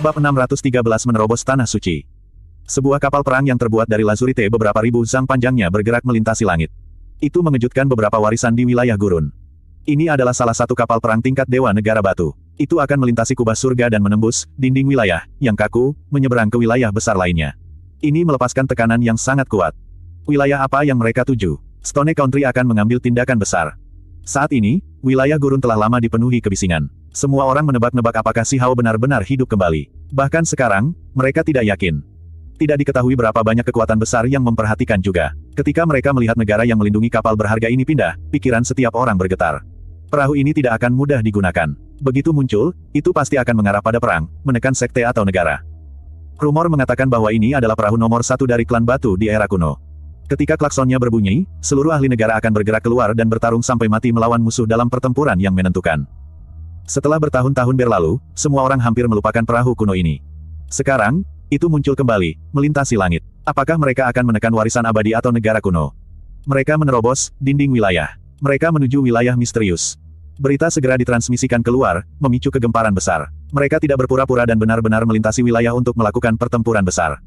Bab 613 Menerobos Tanah Suci. Sebuah kapal perang yang terbuat dari lazurite beberapa ribu zang panjangnya bergerak melintasi langit. Itu mengejutkan beberapa warisan di wilayah gurun. Ini adalah salah satu kapal perang tingkat Dewa Negara Batu. Itu akan melintasi kubah surga dan menembus dinding wilayah yang kaku, menyeberang ke wilayah besar lainnya. Ini melepaskan tekanan yang sangat kuat. Wilayah apa yang mereka tuju? Stone Country akan mengambil tindakan besar. Saat ini, wilayah gurun telah lama dipenuhi kebisingan. Semua orang menebak-nebak apakah Si Hao benar-benar hidup kembali. Bahkan sekarang, mereka tidak yakin. Tidak diketahui berapa banyak kekuatan besar yang memperhatikan juga. Ketika mereka melihat negara yang melindungi kapal berharga ini pindah, pikiran setiap orang bergetar. Perahu ini tidak akan mudah digunakan. Begitu muncul, itu pasti akan mengarah pada perang, menekan sekte atau negara. Rumor mengatakan bahwa ini adalah perahu nomor 1 dari klan batu di era kuno. Ketika klaksonnya berbunyi, seluruh ahli negara akan bergerak keluar dan bertarung sampai mati melawan musuh dalam pertempuran yang menentukan. Setelah bertahun-tahun berlalu, semua orang hampir melupakan perahu kuno ini. Sekarang, itu muncul kembali, melintasi langit. Apakah mereka akan menekan warisan abadi atau negara kuno? Mereka menerobos dinding wilayah. Mereka menuju wilayah misterius. Berita segera ditransmisikan keluar, memicu kegemparan besar. Mereka tidak berpura-pura dan benar-benar melintasi wilayah untuk melakukan pertempuran besar.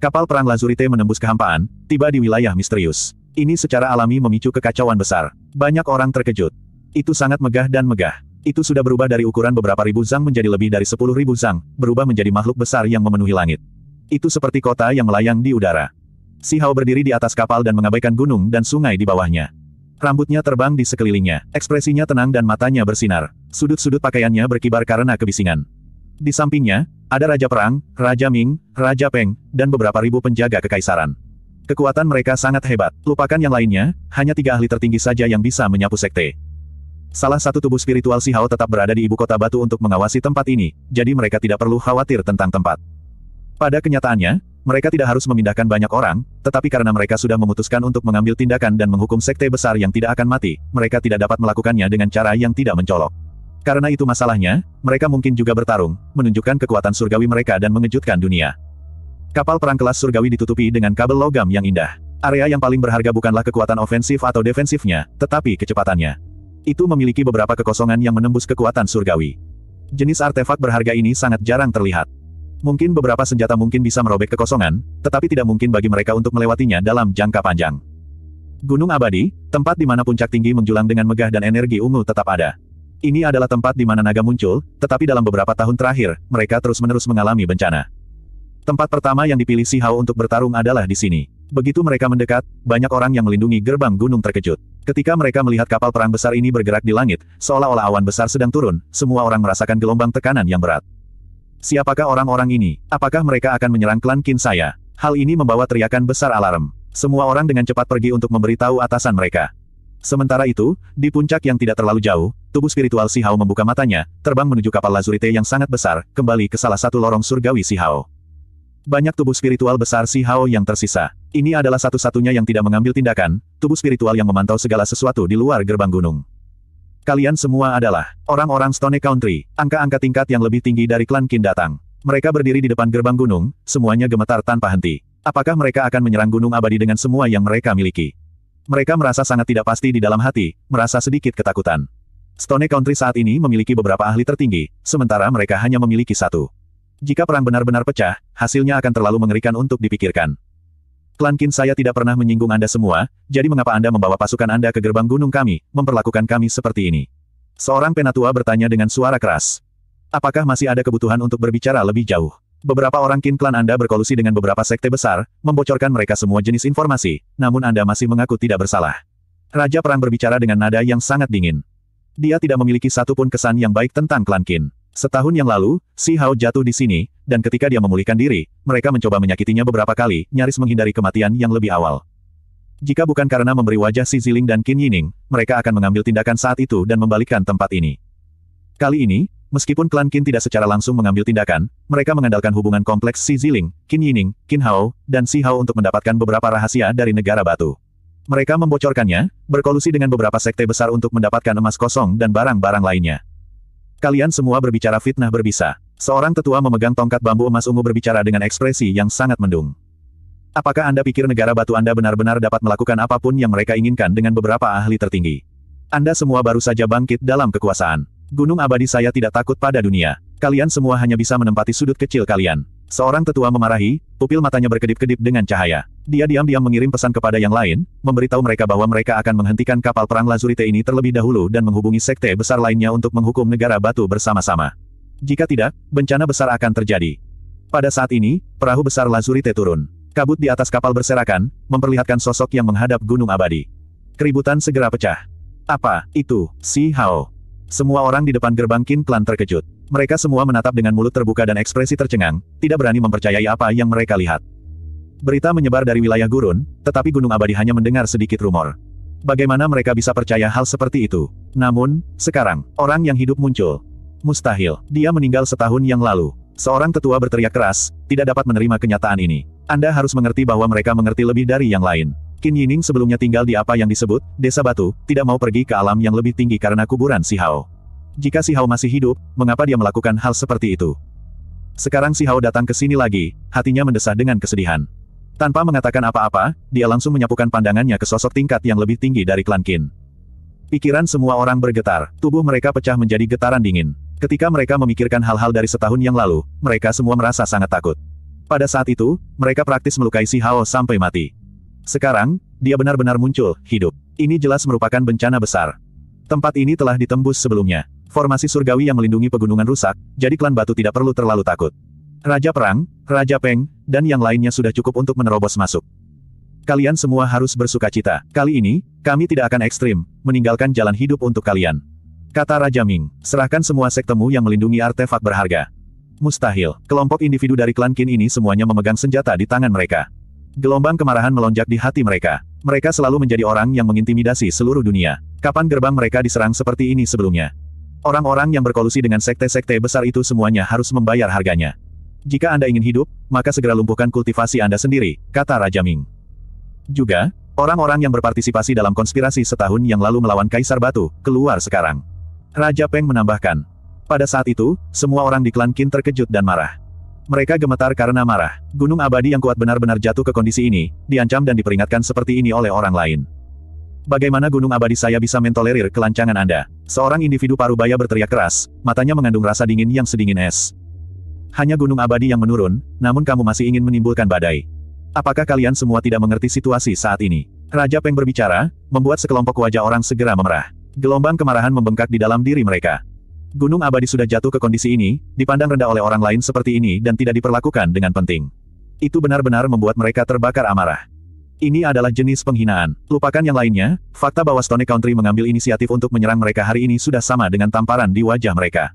Kapal perang lazurite menembus kehampaan, tiba di wilayah misterius. Ini secara alami memicu kekacauan besar. Banyak orang terkejut. Itu sangat megah dan megah. Itu sudah berubah dari ukuran beberapa ribu zang menjadi lebih dari 10.000 zang, berubah menjadi makhluk besar yang memenuhi langit. Itu seperti kota yang melayang di udara. Si Hao berdiri di atas kapal dan mengabaikan gunung dan sungai di bawahnya. Rambutnya terbang di sekelilingnya, ekspresinya tenang dan matanya bersinar. Sudut-sudut pakaiannya berkibar karena kebisingan. Di sampingnya, ada Raja Perang, Raja Ming, Raja Peng, dan beberapa ribu penjaga kekaisaran. Kekuatan mereka sangat hebat. Lupakan yang lainnya, hanya 3 ahli tertinggi saja yang bisa menyapu sekte. Salah satu tubuh spiritual Si Hao tetap berada di ibu kota batu untuk mengawasi tempat ini, jadi mereka tidak perlu khawatir tentang tempat. Pada kenyataannya, mereka tidak harus memindahkan banyak orang, tetapi karena mereka sudah memutuskan untuk mengambil tindakan dan menghukum sekte besar yang tidak akan mati, mereka tidak dapat melakukannya dengan cara yang tidak mencolok. Karena itu masalahnya, mereka mungkin juga bertarung, menunjukkan kekuatan surgawi mereka dan mengejutkan dunia. Kapal perang kelas surgawi ditutupi dengan kabel logam yang indah. Area yang paling berharga bukanlah kekuatan ofensif atau defensifnya, tetapi kecepatannya. Itu memiliki beberapa kekosongan yang menembus kekuatan surgawi. Jenis artefak berharga ini sangat jarang terlihat. Mungkin beberapa senjata mungkin bisa merobek kekosongan, tetapi tidak mungkin bagi mereka untuk melewatinya dalam jangka panjang. Gunung Abadi, tempat di mana puncak tinggi menjulang dengan megah dan energi ungu tetap ada. Ini adalah tempat di mana naga muncul, tetapi dalam beberapa tahun terakhir, mereka terus-menerus mengalami bencana. Tempat pertama yang dipilih Si Hao untuk bertarung adalah di sini. Begitu mereka mendekat, banyak orang yang melindungi gerbang gunung terkejut. Ketika mereka melihat kapal perang besar ini bergerak di langit, seolah-olah awan besar sedang turun, semua orang merasakan gelombang tekanan yang berat. Siapakah orang-orang ini? Apakah mereka akan menyerang klan Qin saya? Hal ini membawa teriakan besar alarm. Semua orang dengan cepat pergi untuk memberitahu atasan mereka. Sementara itu, di puncak yang tidak terlalu jauh, tubuh spiritual Si Hao membuka matanya, terbang menuju kapal lazurite yang sangat besar, kembali ke salah satu lorong surgawi Si Hao. Banyak tubuh spiritual besar Si Hao yang tersisa. Ini adalah satu-satunya yang tidak mengambil tindakan, tubuh spiritual yang memantau segala sesuatu di luar gerbang gunung. Kalian semua adalah orang-orang Stone Country, angka-angka tingkat yang lebih tinggi dari klan Qin datang. Mereka berdiri di depan gerbang gunung, semuanya gemetar tanpa henti. Apakah mereka akan menyerang gunung abadi dengan semua yang mereka miliki? Mereka merasa sangat tidak pasti di dalam hati, merasa sedikit ketakutan. Stone Country saat ini memiliki beberapa ahli tertinggi, sementara mereka hanya memiliki 1. Jika perang benar-benar pecah, hasilnya akan terlalu mengerikan untuk dipikirkan. Klan Qin saya tidak pernah menyinggung Anda semua, jadi mengapa Anda membawa pasukan Anda ke gerbang gunung kami, memperlakukan kami seperti ini? Seorang penatua bertanya dengan suara keras. Apakah masih ada kebutuhan untuk berbicara lebih jauh? Beberapa orang Qin klan Anda berkolusi dengan beberapa sekte besar, membocorkan mereka semua jenis informasi, namun Anda masih mengaku tidak bersalah. Raja Perang berbicara dengan nada yang sangat dingin. Dia tidak memiliki satupun kesan yang baik tentang klan Qin. Setahun yang lalu, Si Hao jatuh di sini, dan ketika dia memulihkan diri, mereka mencoba menyakitinya beberapa kali, nyaris menghindari kematian yang lebih awal. Jika bukan karena memberi wajah Si Ziling dan Qin Yining, mereka akan mengambil tindakan saat itu dan membalikkan tempat ini. Kali ini, meskipun klan Qin tidak secara langsung mengambil tindakan, mereka mengandalkan hubungan kompleks Si Ziling, Qin Yining, Qin Hao, dan Si Hao untuk mendapatkan beberapa rahasia dari negara batu. Mereka membocorkannya, berkolusi dengan beberapa sekte besar untuk mendapatkan emas kosong dan barang-barang lainnya. Kalian semua berbicara fitnah berbisa. Seorang tetua memegang tongkat bambu emas ungu berbicara dengan ekspresi yang sangat mendung. Apakah Anda pikir negara batu Anda benar-benar dapat melakukan apapun yang mereka inginkan dengan beberapa ahli tertinggi? Anda semua baru saja bangkit dalam kekuasaan. Gunung abadi saya tidak takut pada dunia. Kalian semua hanya bisa menempati sudut kecil kalian. Seorang tetua memarahi, pupil matanya berkedip-kedip dengan cahaya. Dia diam-diam mengirim pesan kepada yang lain, memberitahu mereka bahwa mereka akan menghentikan kapal perang Lazurite ini terlebih dahulu dan menghubungi sekte besar lainnya untuk menghukum negara batu bersama-sama. Jika tidak, bencana besar akan terjadi. Pada saat ini, perahu besar Lazurite turun. Kabut di atas kapal berserakan, memperlihatkan sosok yang menghadap gunung abadi. Keributan segera pecah. Apa itu, Si Hao? Semua orang di depan gerbang Qin Clan terkejut. Mereka semua menatap dengan mulut terbuka dan ekspresi tercengang, tidak berani mempercayai apa yang mereka lihat. Berita menyebar dari wilayah gurun, tetapi Gunung Abadi hanya mendengar sedikit rumor. Bagaimana mereka bisa percaya hal seperti itu? Namun, sekarang, orang yang hidup muncul. Mustahil, dia meninggal setahun yang lalu. Seorang tetua berteriak keras, tidak dapat menerima kenyataan ini. Anda harus mengerti bahwa mereka mengerti lebih dari yang lain. Qin Yining sebelumnya tinggal di apa yang disebut Desa Batu, tidak mau pergi ke alam yang lebih tinggi karena kuburan Si Hao. Jika Si Hao masih hidup, mengapa dia melakukan hal seperti itu? Sekarang Si Hao datang ke sini lagi, hatinya mendesah dengan kesedihan. Tanpa mengatakan apa-apa, dia langsung menyapukan pandangannya ke sosok tingkat yang lebih tinggi dari klan Qin. Pikiran semua orang bergetar, tubuh mereka pecah menjadi getaran dingin. Ketika mereka memikirkan hal-hal dari setahun yang lalu, mereka semua merasa sangat takut. Pada saat itu, mereka praktis melukai Si Hao sampai mati. Sekarang, dia benar-benar muncul, hidup. Ini jelas merupakan bencana besar. Tempat ini telah ditembus sebelumnya. Formasi surgawi yang melindungi pegunungan rusak, jadi klan batu tidak perlu terlalu takut. Raja Perang, Raja Peng, dan yang lainnya sudah cukup untuk menerobos masuk. Kalian semua harus bersukacita. Kali ini, kami tidak akan ekstrim, meninggalkan jalan hidup untuk kalian. Kata Raja Ming, serahkan semua sektemu yang melindungi artefak berharga. Mustahil, kelompok individu dari klan Qin ini semuanya memegang senjata di tangan mereka. Gelombang kemarahan melonjak di hati mereka. Mereka selalu menjadi orang yang mengintimidasi seluruh dunia. Kapan gerbang mereka diserang seperti ini sebelumnya? Orang-orang yang berkolusi dengan sekte-sekte besar itu semuanya harus membayar harganya. Jika Anda ingin hidup, maka segera lumpuhkan kultivasi Anda sendiri, kata Raja Ming. Juga, orang-orang yang berpartisipasi dalam konspirasi setahun yang lalu melawan Kaisar Batu, keluar sekarang. Raja Peng menambahkan. Pada saat itu, semua orang di klan Qin terkejut dan marah. Mereka gemetar karena marah. Gunung abadi yang kuat benar-benar jatuh ke kondisi ini, diancam dan diperingatkan seperti ini oleh orang lain. Bagaimana gunung abadi saya bisa mentolerir kelancangan Anda? Seorang individu parubaya berteriak keras, matanya mengandung rasa dingin yang sedingin es. Hanya gunung abadi yang menurun, namun kamu masih ingin menimbulkan badai. Apakah kalian semua tidak mengerti situasi saat ini? Raja Peng berbicara, membuat sekelompok wajah orang segera memerah. Gelombang kemarahan membengkak di dalam diri mereka. Gunung abadi sudah jatuh ke kondisi ini, dipandang rendah oleh orang lain seperti ini dan tidak diperlakukan dengan penting. Itu benar-benar membuat mereka terbakar amarah. Ini adalah jenis penghinaan. Lupakan yang lainnya, fakta bahwa Stone Country mengambil inisiatif untuk menyerang mereka hari ini sudah sama dengan tamparan di wajah mereka.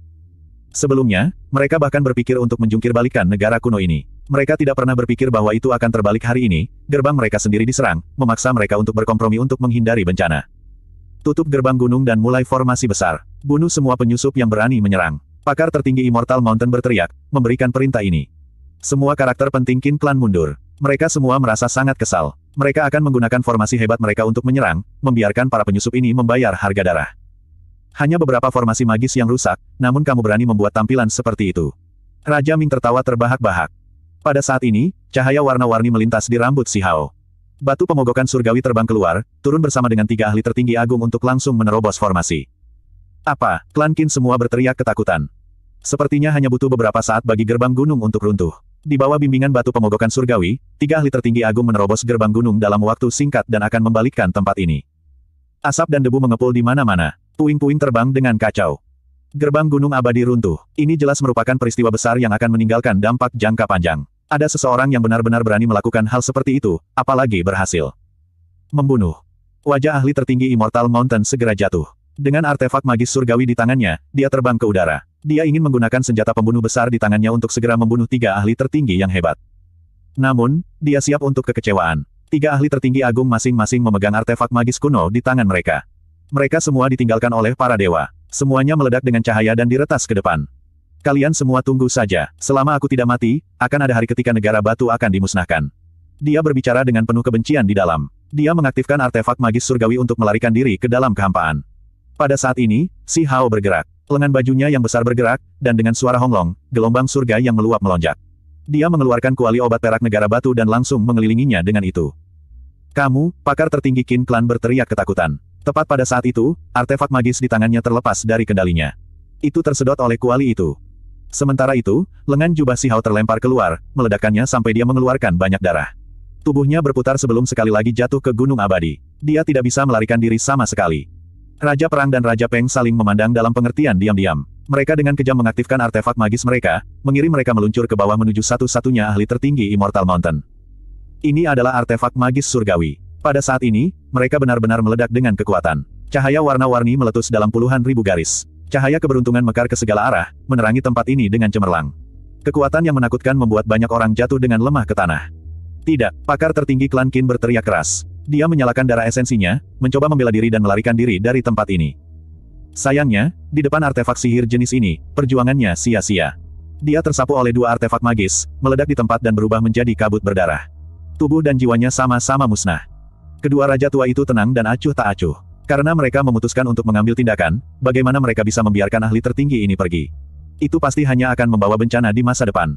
Sebelumnya, mereka bahkan berpikir untuk menjungkir balikan negara kuno ini. Mereka tidak pernah berpikir bahwa itu akan terbalik hari ini, gerbang mereka sendiri diserang, memaksa mereka untuk berkompromi untuk menghindari bencana. Tutup gerbang gunung dan mulai formasi besar. Bunuh semua penyusup yang berani menyerang. Pakar tertinggi Immortal Mountain berteriak, memberikan perintah ini. Semua karakter penting Qin Clan mundur. Mereka semua merasa sangat kesal. Mereka akan menggunakan formasi hebat mereka untuk menyerang, membiarkan para penyusup ini membayar harga darah. Hanya beberapa formasi magis yang rusak, namun kamu berani membuat tampilan seperti itu. Raja Ming tertawa terbahak-bahak. Pada saat ini, cahaya warna-warni melintas di rambut Si Hao. Batu pemogokan surgawi terbang keluar, turun bersama dengan 3 ahli tertinggi agung untuk langsung menerobos formasi. Apa? Klan Qin semua berteriak ketakutan. Sepertinya hanya butuh beberapa saat bagi gerbang gunung untuk runtuh. Di bawah bimbingan batu pemogokan surgawi, 3 ahli tertinggi agung menerobos gerbang gunung dalam waktu singkat dan akan membalikkan tempat ini. Asap dan debu mengepul di mana-mana. Puing-puing terbang dengan kacau. Gerbang gunung abadi runtuh. Ini jelas merupakan peristiwa besar yang akan meninggalkan dampak jangka panjang. Ada seseorang yang benar-benar berani melakukan hal seperti itu, apalagi berhasil. Membunuh. Wajah ahli tertinggi Immortal Mountain segera jatuh. Dengan artefak magis surgawi di tangannya, dia terbang ke udara. Dia ingin menggunakan senjata pembunuh besar di tangannya untuk segera membunuh 3 ahli tertinggi yang hebat. Namun, dia siap untuk kekecewaan. 3 ahli tertinggi agung masing-masing memegang artefak magis kuno di tangan mereka. Mereka semua ditinggalkan oleh para dewa. Semuanya meledak dengan cahaya dan diretas ke depan. Kalian semua tunggu saja. Selama aku tidak mati, akan ada hari ketika negara batu akan dimusnahkan. Dia berbicara dengan penuh kebencian di dalam. Dia mengaktifkan artefak magis surgawi untuk melarikan diri ke dalam kehampaan. Pada saat ini, Si Hao bergerak. Lengan bajunya yang besar bergerak, dan dengan suara honglong, gelombang surga yang meluap melonjak. Dia mengeluarkan kuali obat perak negara batu dan langsung mengelilinginya dengan itu. Kamu, pakar tertinggi Qin Clan berteriak ketakutan. Tepat pada saat itu, artefak magis di tangannya terlepas dari kendalinya. Itu tersedot oleh kuali itu. Sementara itu, lengan jubah Si Hao terlempar keluar, meledakkannya sampai dia mengeluarkan banyak darah. Tubuhnya berputar sebelum sekali lagi jatuh ke gunung abadi. Dia tidak bisa melarikan diri sama sekali. Raja Perang dan Raja Peng saling memandang dalam pengertian diam-diam. Mereka dengan kejam mengaktifkan artefak magis mereka, mengirim mereka meluncur ke bawah menuju satu-satunya ahli tertinggi Immortal Mountain. Ini adalah artefak magis surgawi. Pada saat ini, mereka benar-benar meledak dengan kekuatan. Cahaya warna-warni meletus dalam puluhan ribu garis. Cahaya keberuntungan mekar ke segala arah, menerangi tempat ini dengan cemerlang. Kekuatan yang menakutkan membuat banyak orang jatuh dengan lemah ke tanah. Tidak, pakar tertinggi klan Qin berteriak keras. Dia menyalakan darah esensinya, mencoba membela diri dan melarikan diri dari tempat ini. Sayangnya, di depan artefak sihir jenis ini, perjuangannya sia-sia. Dia tersapu oleh dua artefak magis, meledak di tempat dan berubah menjadi kabut berdarah. Tubuh dan jiwanya sama-sama musnah. Kedua raja tua itu tenang dan acuh tak acuh. Karena mereka memutuskan untuk mengambil tindakan, bagaimana mereka bisa membiarkan ahli tertinggi ini pergi? Itu pasti hanya akan membawa bencana di masa depan.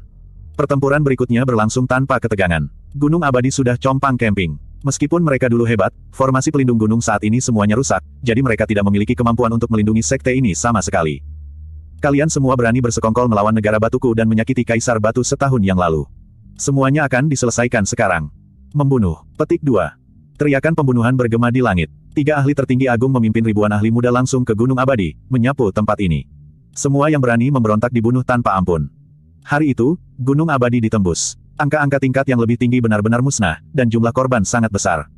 Pertempuran berikutnya berlangsung tanpa ketegangan. Gunung abadi sudah compang camping. Meskipun mereka dulu hebat, formasi pelindung gunung saat ini semuanya rusak, jadi mereka tidak memiliki kemampuan untuk melindungi sekte ini sama sekali. Kalian semua berani bersekongkol melawan negara batuku dan menyakiti Kaisar Batu setahun yang lalu. Semuanya akan diselesaikan sekarang. Membunuh. Petik 2. Teriakan pembunuhan bergema di langit. 3 ahli tertinggi agung memimpin ribuan ahli muda langsung ke Gunung Abadi, menyapu tempat ini. Semua yang berani memberontak dibunuh tanpa ampun. Hari itu, Gunung Abadi ditembus. Angka-angka tingkat yang lebih tinggi benar-benar musnah, dan jumlah korban sangat besar.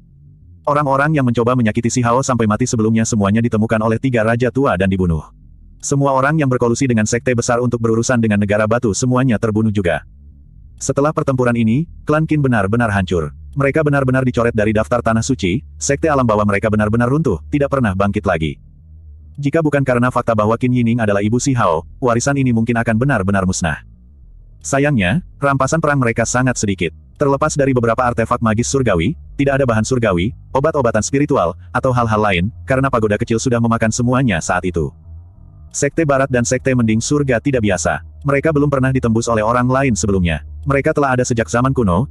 Orang-orang yang mencoba menyakiti Si Hao sampai mati sebelumnya semuanya ditemukan oleh 3 raja tua dan dibunuh. Semua orang yang berkolusi dengan sekte besar untuk berurusan dengan negara batu semuanya terbunuh juga. Setelah pertempuran ini, klan Qin benar-benar hancur. Mereka benar-benar dicoret dari daftar tanah suci, sekte alam bawah mereka benar-benar runtuh, tidak pernah bangkit lagi. Jika bukan karena fakta bahwa Qin Yining adalah ibu Si Hao, warisan ini mungkin akan benar-benar musnah. Sayangnya, rampasan perang mereka sangat sedikit. Terlepas dari beberapa artefak magis surgawi, tidak ada bahan surgawi, obat-obatan spiritual, atau hal-hal lain, karena pagoda kecil sudah memakan semuanya saat itu. Sekte Barat dan Sekte Mending Surga tidak biasa. Mereka belum pernah ditembus oleh orang lain sebelumnya. Mereka telah ada sejak zaman kuno,